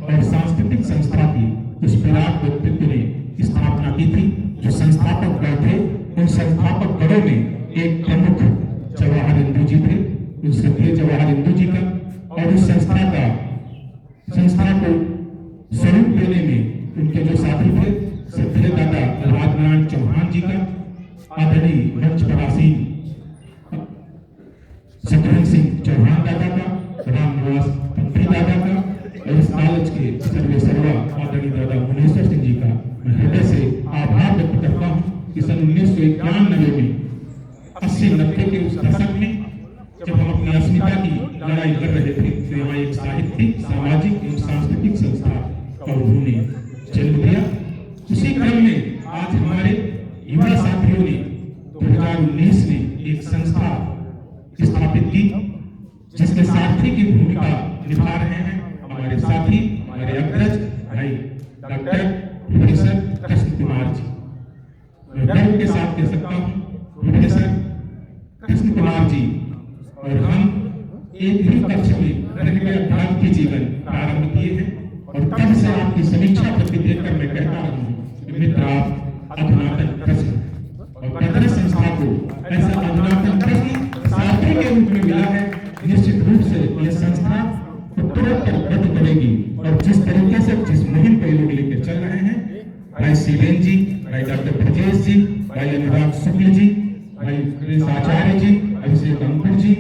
और सांस्कृतिक संस्था की उस विराट व्यक्तित्व ने स्थापना की थी। जो संस्थापक गण थे, उन संस्थापक गणों में एक प्रमुख जवाहर इंदु जी थे, उस श्रद्धेय जवाहर इंदु जी का, और उस संस्था को स्वरूप देने में उनके जो साथी थे, श्रद्धेय दादा राजनारायण चौहान जी का, आदरणीय मंच पर आसीन शत्रुघ्न सिंह चौहान दादा का, रामनिवास पंथी दादा का, और इस कॉलेज के सर्वे सर्वा आदरणीय दादा मुनेश्वर सिंह जी का मैं हृदय से आभार व्यक्त करता हूँ कि सन 1991 में 80-90 के उस दशक में जब हम अपनी अस्मिता की लड़ाई लड़ रहे थे, तो यहाँ एक साहित्यिक, सामाजिक एवं सांस्कृतिक संस्था का उन्होंने जन्म दिया। उसी क्रम में आज हमारे युवा साथियों ने 2019 में एक संस्था स्थापित की, जिसके सारथी की भूमिका निभा रहे हैं हमारे साथी, हमारे अग्रज भाई डॉक्टर प्रोफेसर कृष्ण कुमार जी। मैं गर्व के साथ कह सकता हूँ, प्रोफेसर कृष्ण कुमार जी और हम एक ही कक्ष में रहकर अध्ययन की जीवन प्रारंभ किए हैं, और तब से आपकी समीक्षा प्रति देखकर मैं कहता रहा हूँ कि मित्र, आप अधुनातन प्रश्न और प्रदर्शन संस्था को ऐसा अधुनातन प्रश्न साथी के रूप में मिला है। निश्चित रूप से यह संस्था उत्तरोत्तर वृद्धि करेगी, और जिस तरीके से जिस मुहिम को लोग लेकर चल रहे हैं, भाई शिवेन जी, भाई डॉक्टर ब्रजेश जी, भाई अनुराग शुक्ल जी, भाई प्रिंस आचार्य जी, अभिषेक अंकुर जी,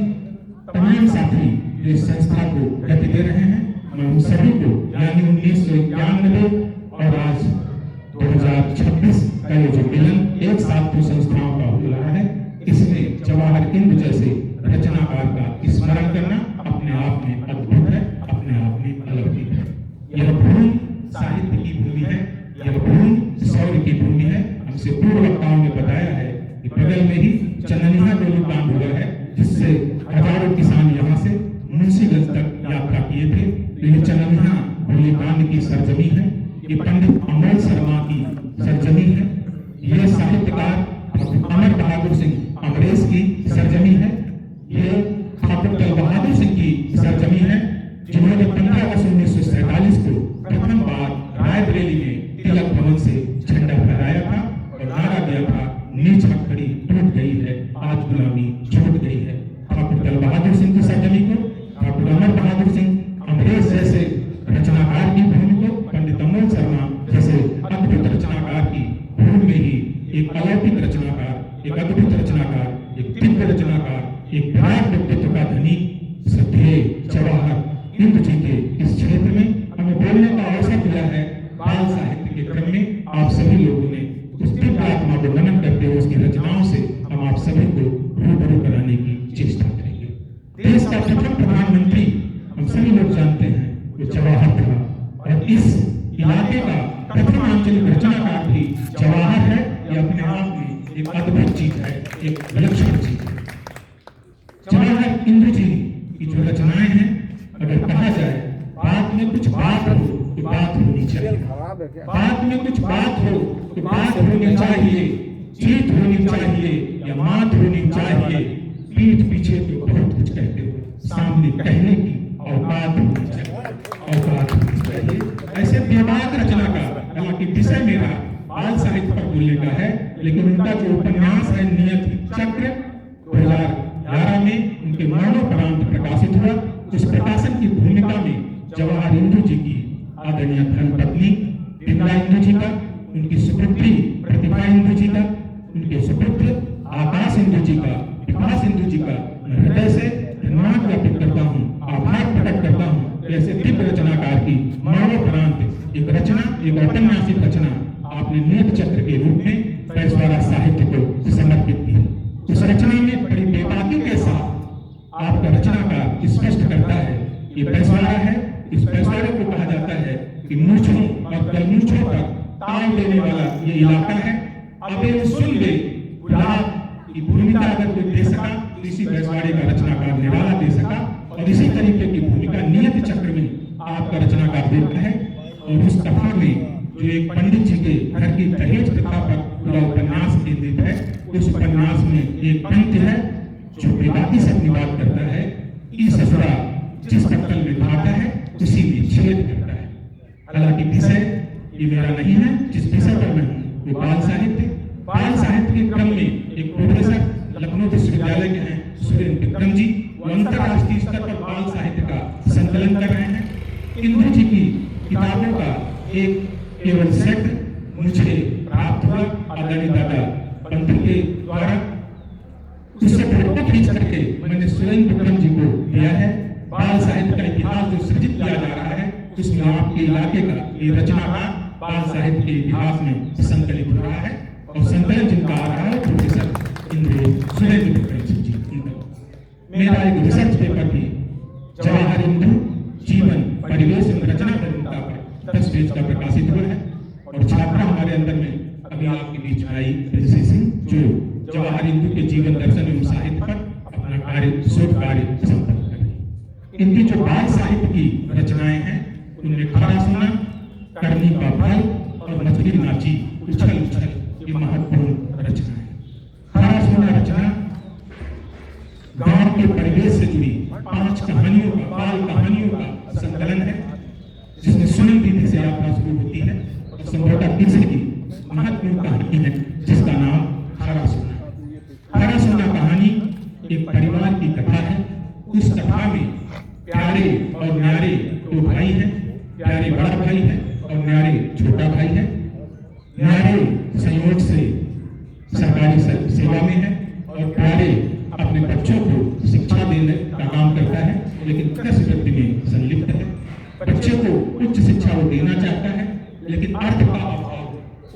तमाम साथी जो इस संस्था को गति दे रहे हैं, मैं उन सभी को, यानी 1991 और आज 2026 का ये जो मिलन एक साथ दो संस्थाओं का हो रहा है, इसमें जवाहर इंदु जैसे रचनाकार का स्मरण करना अपने आप में अद्भुत है, अपने आप में अलौकिक है। यह भूमि साहित्य की भूमि है, यह भूमि शौर्य की भूमि है। हमसे पूर्व वक्ताओं ने बताया है कि बगल में ही चननिया गोलीकांड हुआ है, जिससे हजारों किसान यहाँ से मुंशीगंज तक यात्रा किए थे। तो ये चननिया गोलीकांड की सरजमी है, ये पंडित अमोल शर्मा की सरजमी है, ये साहित्यकार अमर बहादुर सिंह अमरेश की सरजमी है, ये ठाकुर दल बहादुर सिंह की सरजमी है, जिन्होंने 15 अगस्त 1947 को प्रथम बार रायबरेली में तिलक भवन से झंडा फहराया था और नारा दिया था, नीच हथकड़ी टूट गई है, आज गुलामी छूट गई है। ठाकुर दल बहादुर सिंह की सरजमी को, ठाकुर अमर बहादुर सिंह अमरेश जैसे रचनाकार की भूमि को, पंडित अमोल शर्मा जैसे अद्भुत रचनाकार की भूमि में ही एक अलौकिक रचनाकार, एक अद्भुत रचनाकार, एक दिव्य रचनाकार, एक विराट व्यक्तित्व का धनी श्रद्धेय जवाहर इंदु जी के इस क्षेत्र में हमें बोलने का अवसर मिला है। बाल साहित्य के क्रम में आप सभी लोगों ने उस दिव्य आत्मा को नमन करते हुए उसकी रचनाओं से हम आप सभी को रूबरू कराने की चेष्टा करेंगे। देश का प्रथम प्रधानमंत्री हम सभी लोग जानते हैं वो जवाहर था, और इस इलाके का प्रथम आंचलिक रचनाकार भी जवाहर है। यह अपने आप में एक अद्भुत चीज है, एक विलक्षण चीज है। जवाहर इंदु जी की जो रचनाएं हैं, अगर कहा जाए बात में कुछ बात हो तो बात होनी चाहिए, बात में कुछ बात हो तो बात होनी चाहिए, जीत होनी चाहिए या मात होनी चाहिए, पीठ पीछे तो बहुत कुछ कहते हो, सामने कहने की औकात होनी चाहिए, औकात होनी चाहिए। ऐसे बेबाक रचनाकार, हालांकि विषय मेरा बाल साहित्य पर बोलने का है, लेकिन उनका जो उपन्यास है नियति चक्र 2011 में उनके मरणोपरांत प्रकाशित हुआ। उस प्रकाशन की भूमिका में जवाहर इंदु जी की आदरणीय धर्मपत्नी विमला इंदु जी का, उनकी सुपुत्री प्रतिभा इंदु जी का, उनके सुपुत्र आकाश इंदु जी का, विकास इंदु जी का मैं हृदय से धन्यवाद ज्ञापित करता हूँ, आभार प्रकट करता हूँ। ऐसे दिव्य रचनाकार की मरणोपरांत एक रचना, एक औपन्यासिक रचना आपने नियत चक्र के रूप में पेशवारा साहित्य को समर्पित की। उस रचना में बड़ी बेबाकी के साथ आपका रचनाकार स्पष्ट करता है कि पेशवारा है। इस पेशवारे को कहा जाता है कि मूंछों और गलमूंछों पर ताल देने वाला ये इलाका है। अबे सुन ले गुलाब की भूमिका अगर कोई दे सका तो इसी पेशवारे का रचनाकार निराला दे सका, और इसी तरीके की भूमिका नियत चक्र में आपका रचनाकार देता है। और उस कथा में जो एक पंडित जी के घर की दहेज प्रथा पर पूरा उपन्यास केंद्रित है, उस उपन्यास में एक पंक्ति है जो बेबाकी से अपनी बात करता है कि ससुरा जिस पत्तल में खाता है उसी में छेद करता है। हालांकि विषय ये मेरा नहीं है, जिस विषय पर मैं हूँ वो बाल साहित्य। बाल साहित्य के क्रम में एक प्रोफेसर लखनऊ विश्वविद्यालय के हैं सुरेंद्र विक्रम जी, वो अंतरराष्ट्रीय स्तर पर बाल साहित्य का संकलन कर रहे हैं। इंदु जी की किताबों का एक केवल सेट मुझे प्राप्त हुआ आदरणीय दादा पंथी के द्वारा। उससे फोटो खींच करके मैंने सुरेंद्र विक्रम जी को दिया है। बाल साहित्य का इतिहास जो सृजित किया जा रहा है उसमें आपके इलाके का ये रचनाकार बाल साहित्य के इतिहास में संकलित हो रहा है और संकलन जिनका आ रहा है प्रोफेसर इंद्र सुरेंद्र विक्रम जी। मेरा एक रिसर्च पेपर भी जवाहर हिंदू जीवन परिवेश एवं रचना परंपरा पर 10 पेज का प्रकाशित हुआ है और छात्रा हमारे अंदर में अभी आपके बीच में आई ऋषि सिंह, जो जवाहर हिंदू के जीवन दर्शन एवं साहित्य पर अपना कार्य शोध कार्य संपन्न कर रही है। इनकी जो बाल साहित्य की रचनाएं हैं उनमें खरा सुना, करनी का फल और मछली नाची उछल उछल ये महत्वपूर्ण रचना है। खरा सुना रचना गांव के परिवेश से जुड़ी 5 कहानियों का, बाल कहानियों का संकलन है, जिसमें सुनील दीदी से यात्रा शुरू होती है और संभवतः तीसरी महत्वपूर्ण कहानी है जिसका नाम खरा सुना। खरा सुना कहानी एक परिवार की कथा है। उस कथा में प्यारे और न्यारे 2 भाई हैं, प्यारे बड़ा भाई है और न्यारे छोटा भाई है। न्यारे संयोग से सरकारी सेवा में है और प्यारे अपने बच्चों को शिक्षा देने का काम करता है, लेकिन कृषि वृत्ति में संलिप्त है। बच्चे को उच्च शिक्षा वो देना चाहता है, लेकिन अर्थ का अभाव,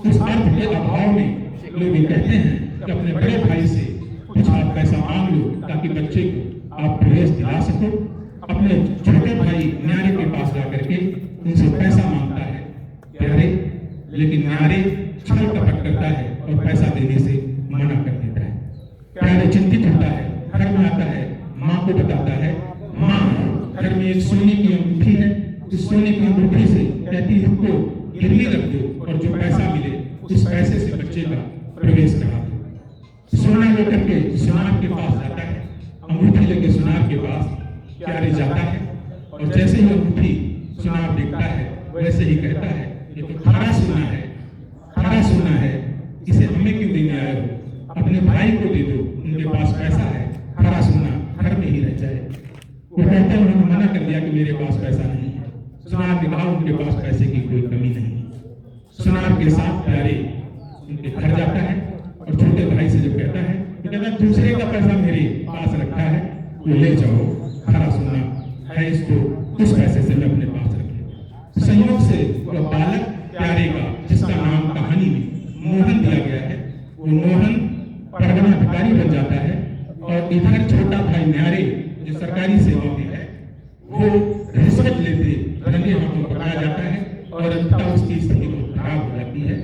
उस अर्थ के अभाव में लोग ये कहते हैं कि अपने बड़े भाई से कुछ आप पैसा मांग लो ताकि बच्चे को आप प्रवेश दिला सको। अपने छोटे भाई न्यारे के पास जाकर के उनसे पैसा मांगता है प्यारे, लेकिन न्यारे छल कपट करता है और पैसा देने से मना कर देता है। प्यारे चिंतित होता है, घर में आता है, माँ को बताता है, माँ घर में एक सोने की अंगूठी है, उस सोने की अंगूठी से कहती है को गिरवी रख दो और जो पैसा मिले उस पैसे से बच्चे का प्रवेश करा दो। सोना लेकर के सुनार के पास जाता है, अंगूठी लेके सुनार के पास प्यारे जाता है और जैसे ही अंगूठी सुनार देखता है वैसे ही कहता है ये तो खरा सोना है, खरा सोना है, इसे हमें क्यों देने आए हो? अपने भाई को दे दो, उनके पास पैसा है, खरा सोना घर में ही रह जाए। वो कहते हैं उन्होंने मना कर दिया कि मेरे पास पैसा नहीं है। सुनार ने कहा उनके पास पैसे की कोई कमी नहीं है। सुनार के साथ प्यारे उनके घर जाता है और छोटे भाई से जब कहता है तो कहता है दूसरे का पैसा मेरे पास रखा है, वो ले जाओ, खरा सोना है, इसको उस पैसे से मैं अपने पास रख लूं। संयोग से वह बालक प्यारे का, जिसका नाम कहानी में मोहन दिया गया है, वो मोहन परगना अधिकारी बन जाता है और इधर छोटा भाई न्यारे जो सरकारी सेवा में है वो रिश्वत लेते रंगे हाथों पकड़ा जाता है और अंततः उसकी स्थिति बहुत खराब हो जाती है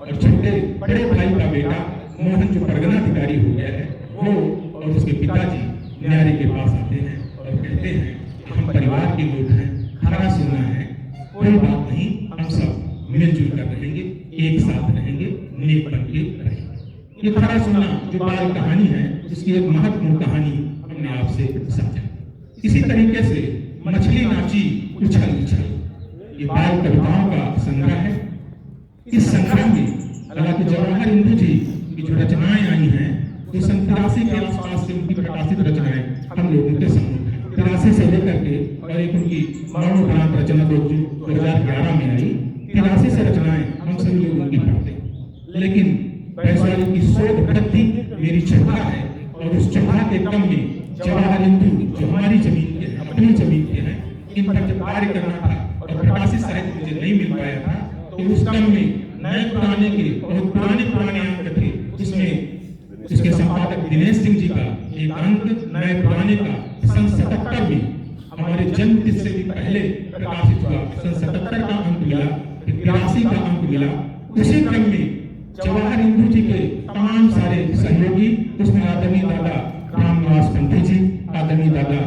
और छोटे बड़े भाई का बेटा मोहन जो परगना अधिकारी हो गया है वो और उसके पिताजी न्यारे के पास आते हैं और कहते हैं कि हम परिवार के लोग हैं, खरा सोना है, कोई बात नहीं, हम सब मिलजुल कर रहेंगे, एक साथ रहेंगे, नेक बन के रहेंगे। ये खरा सोना जो बाल कहानी है इसकी एक महत्वपूर्ण कहानी हमने आपसे समझा। इसी तरीके से मछली नाची उछल उछल ये बाल कविताओं का संग्रह है। इस संग्रह में हालांकि जवाहर हिंदू जी की जो रचनाएं आई हैं तो 83 के आसपास से उनकी प्रकाशित रचनाएं हम लोगों के सम्मुख हैं। 83 से लेकर के और एक उनकी मरणोपरांत रचना 2011 में आई, 83 से रचनाएं हम सभी लोग उनकी पढ़ते हैं। लेकिन वैश्विक की शोध वृत्ति मेरी चौथा है और उस चौथा के क्रम में जवाहर हिंदू जो हमारी जमीन के हैं, अपनी जमीन के हैं, इन पर जब कार्य करना था और प्रकाशित साहित्य मुझे नहीं मिल पाया था तो उस क्रम में नए पुराने के बहुत पुराने अंक थे, जिसमें इसके संपादक दिनेश सिंह जी का एक अंक नए पुराने का सन 77 में हमारे जन्म तिथि से भी पहले प्रकाशित हुआ, सन 77 का अंक मिला, फिर 83 का अंक मिला। उसी क्रम में जवाहर हिंदू जी के तमाम सारे सहयोगी, उसमें आदरणीय दादा रामनिवास पंथी जी, आदरणीय दादा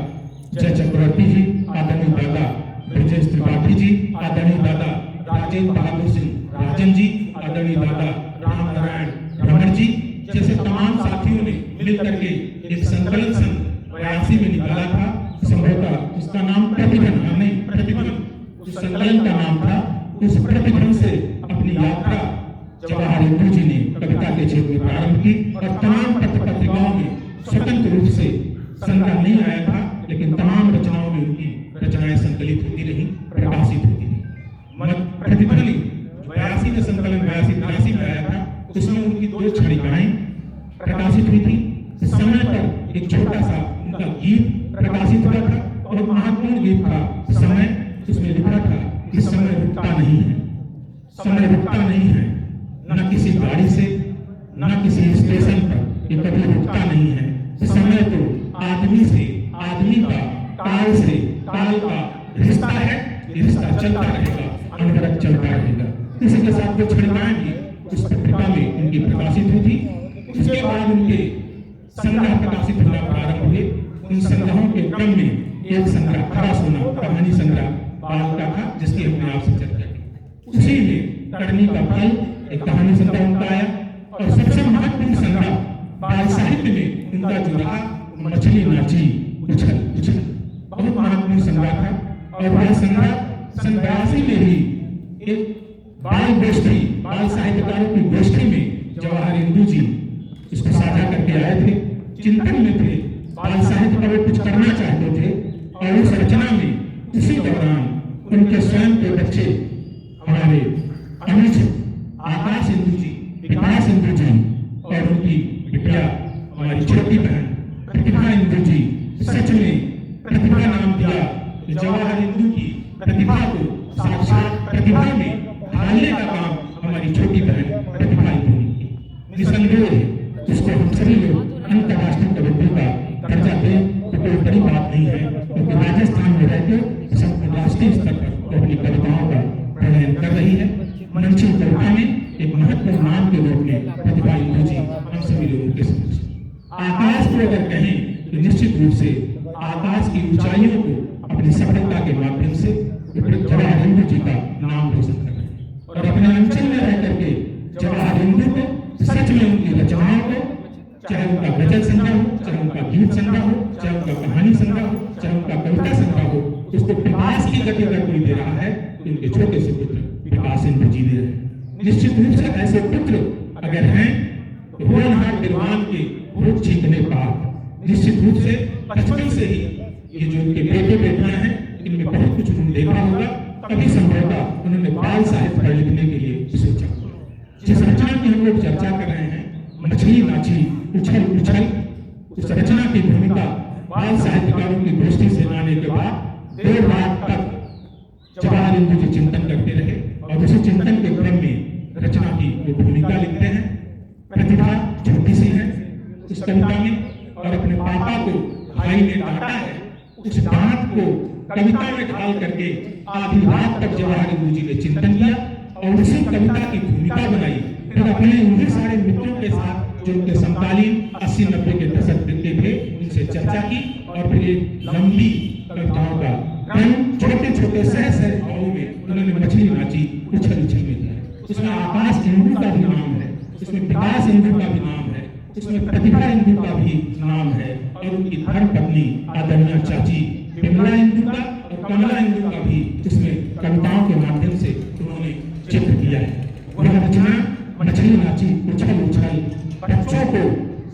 जय चक्रवर्ती जी, आदरणीय दादा ब्रजेश त्रिपाठी जी, आदरणीय दादा राजेंद्र बहादुर सिंह राजन जी, आदरणीय दादा राम नारायण रमण जी जैसे तमाम साथियों ने मिलकर के एक संकलन सन 82 में निकाला था। संभवतः उसका नाम प्रतिभन, नहीं प्रतिभन उस संकलन का नाम था। उस प्रतिक्रम से अपनी यात्रा जवाहर नेहरू जी ने कविता के क्षेत्र में प्रारंभ की और तमाम पत्र पत्रिकाओं में स्वतंत्र रूप से संग्रह नहीं आया था, लेकिन तमाम रचनाओं में उनकी रचनाएं संकलित होती रही, प्रकाशित होती रही। प्रतिध्वनि 82 का संकलन 82-83 में आया था, उसमें उनकी 2 छड़िकाएं प्रकाशित हुई थी। समय पर एक छोटा सा उनका गीत प्रकाशित हुआ था और महत्वपूर्ण गीत था समय। उसमें लिखा था कि समय रुकता नहीं है, समय रुकता नहीं है, न किसी गाड़ी से न किसी स्टेशन पर ये कभी रुकता नहीं है। समय तो आदमी से, आदमी का, काल से, काल का रिश्ता है, ये रिश्ता चलता रहेगा, अनवरत चलता रहेगा। इसी के साथ 2 छड़िकाएं भी उस पत्रिका में उनकी प्रकाशित हुई थी। उसके बाद उनके संग्रह प्रकाशित होना प्रारंभ हुए। उन संग्रहों के क्रम में एक संग्रह खरा सोना कहानी संग्रह बाल का था, जिसकी हमने आपसे चर्चा की। उसी में करनी का फल एक कहानी संग्रह उनका आया और सबसे महत्वपूर्ण संग्रह बाल साहित्य में उनका जो रहा मछली नाची उछल उछल, बहुत महत्वपूर्ण संग्रह था। और वह संग्रह सन 82 में ही एक बाल गोष्ठी, बाल साहित्यकारों की गोष्ठी में जवाहर नेहरू जी इसको साझा करके आए थे। चिंतन में थे, बाल साहित्य पर वो कुछ करना चाहते थे और उस रचना में उसी दौरान उनके स्वयं के बच्चे हमारे अनुज आकाश नेहरू जी, विकास नेहरू जी और उनकी बिटिया हमारी छोटी बहन प्रतिभा नेहरू जी, सच में प्रतिभा नाम दिया तो जवाहर नेहरू की प्रतिभा को साक्षात प्रतिभा में ढालने का काम हमारी छोटी बहन प्रतिभा नेहरू ने किया। निसंदेह उसको हम सभी लोग अंतर्राष्ट्रीय कवि का दर्जा दें तो कोई बड़ी बात नहीं है, क्योंकि राजस्थान में रहकर सब राष्ट्रीय स्तर पर अपनी कविताओं का प्रणयन कर रही है। मंची कविता में एक महत्वपूर्ण नाम के रूप में प्रतिभा नेहरू जी हम सभी लोगों के समक्ष। आकाश को अगर कहें तो निश्चित रूप से आकाश की ऊंचाइयों को अपनी सफलता के माध्यम से जवाहर नेहरू जी का नाम रोशन कर रहे हैं और अपने अंचल में रह करके जवाहर नेहरू को सच में उनकी रचनाओं को, चाहे उनका गजल संग्रह हो, चाहे उनका गीत संग्रह हो, चाहे उनका कहानी संग्रह हो, चाहे उनका कविता संग्रह हो, उसको विकास की गति अगर कोई दे रहा है तो उनके छोटे से पुत्र विकास नेहरू जी दे रहे हैं। निश्चित रूप से ऐसे पुत्र अगर हैं तो होनहार विद्वान के भोग छींकने पार। निश्चित रूप से बचपन से ही ये जो उनके बेटे बेटियां हैं, इनमें बहुत कुछ उन्होंने देखा होगा, तभी संभवतः उन्होंने बाल साहित्य पर लिखने के लिए सोचा। जिस रचना की हम लोग चर्चा कर रहे हैं, मछली नाची उछल उछल, उस रचना की भूमिका बाल साहित्यकारों की गोष्ठी से आने के बाद देर रात तक जवाहर नेहरू जी चिंतन करते रहे और उसी चिंतन के क्रम में रचना की जो भूमिका लिखते हैं। प्रतिभा छोटी सी है उस कविता में और अपने पापा को भाई ने डांटा है, उस डांट को कविता में ढाल करके आधी रात तक जवाहर नेहरू जी ने चिंतन किया और उसी कविता की भूमिका बनाई। फिर अपने उन्हीं सारे मित्रों के साथ जो उनके समकालीन 80-90 के दशक के थे, उनसे चर्चा की और फिर एक लंबी कविताओं का क्रम छोटे छोटे सहज भावों में उन्होंने मछली नाची उछल उछल में दिया। उसमें आकाश नेहरू का भी नाम है, उसमें विकास नेहरू का भी नाम है, उसमें प्रतिभा नेहरू का भी नाम है और उनकी धर्म पत्नी आदरणीय चाची विमला नेहरू का और कमला नेहरू का भी इसमें कविताओं के माध्यम से उन्होंने चित्र किया है। वह रचना मछली नाची उछल उछल बच्चों को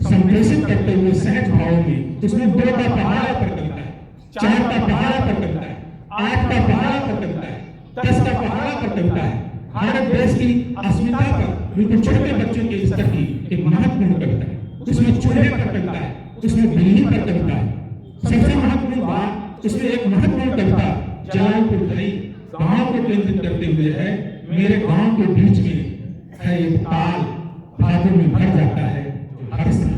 संप्रेषित करते हुए सहज भावों में उसमें 2 का पहाड़ा पर कविता है, 4 का पहाड़ा पर कविता है, 8 का पहाड़ा पर कविता है, 10 का पहाड़ा पर कविता है। भारत देश की अस्मिता पर बिल्कुल छोटे बच्चों के स्तर की एक महत्वपूर्ण कविता है। उसमें चूहे पर कविता है, उसमें बिल्ली पर कविता है। सबसे महत्वपूर्ण बात, उसमें एक महत्वपूर्ण कविता जलालपुर घई गांव को केंद्रित करते हुए है। मेरे गांव के बीच में है एक ताल, भादों में भर जाता है हर साल।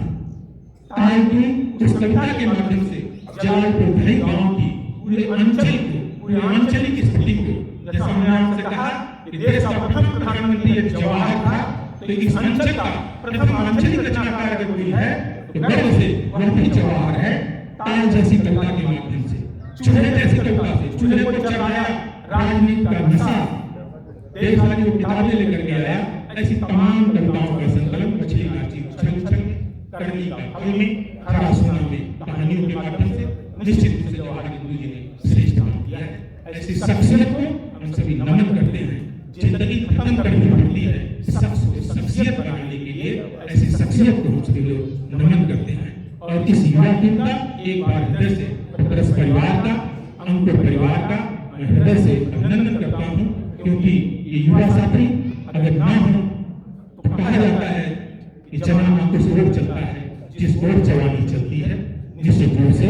ताल की उस कविता के माध्यम से जलालपुर घई गांव की पूरे अंचल को, पूरे आंचलिक स्थिति को, जैसा मैंने आपसे कहा कि देश का प्रथम प्रधानमंत्री एक जवाहर था, तो इस अंचल का प्रथम आंचलिक रचनाकार अगर कोई है तो गर्व से वह भी जवाहर है। ताल जैसी कविता के माध्यम से, चूहे जैसी कविता से, चूहे को चढ़ाया राजनीति का नशा, देशवासी को किताबें लेकर के आया, ऐसी तमाम कविताओं का संकलन मछली नाची उछल उछल में, करनी का फल में, खरा सोना में, कहानियों के माध्यम से निश्चित रूप से जवाहर नेहरू जी ने श्रेष्ठ काम किया है। ऐसी शख्सियत को हम सभी नमन करते हैं। इस युवा टीम का एक बार हृदय से प्रेस परिवार का, अंकुर परिवार का मैं हृदय से अभिनंदन करता हूं, क्योंकि ये युवा साथी अगर ना हो तो कहा जाता है कि जवान अंकुश ओर चलता है, जिस ओर जवानी चलती है, जिस ओर से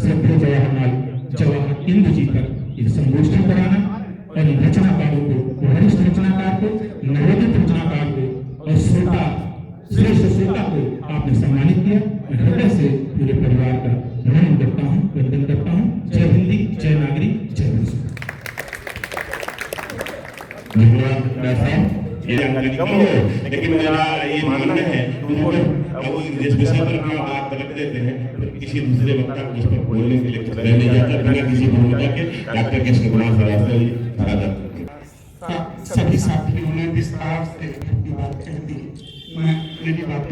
श्रद्धेय जवाहर इंदु जी तक ये संगोष्ठी कराना और इन रचनाकारों को, वरिष्ठ रचनाकार को, नवोदित रचनाकार को और श्रोता, श्रेष्ठ श्रोता को आपने सम्मानित किया। मैं हृदय से पूरे परिवार का नमन करता हूँ, वंदन करता हूँ। जय हिंदी, जय नागरिक, जय हिंद। ये जानकारी कम हो, लेकिन मेरा ये मानना है कि वो जिस विषय पर अपना बात रख देते हैं तो किसी दूसरे वक्ता को उस पर बोलने के लिए चला नहीं जाता, बिना किसी भूमिका के डॉक्टर कृष्ण कुमार सभी साथियों ने विस्तार से बात कह दी। मैं मेरी बात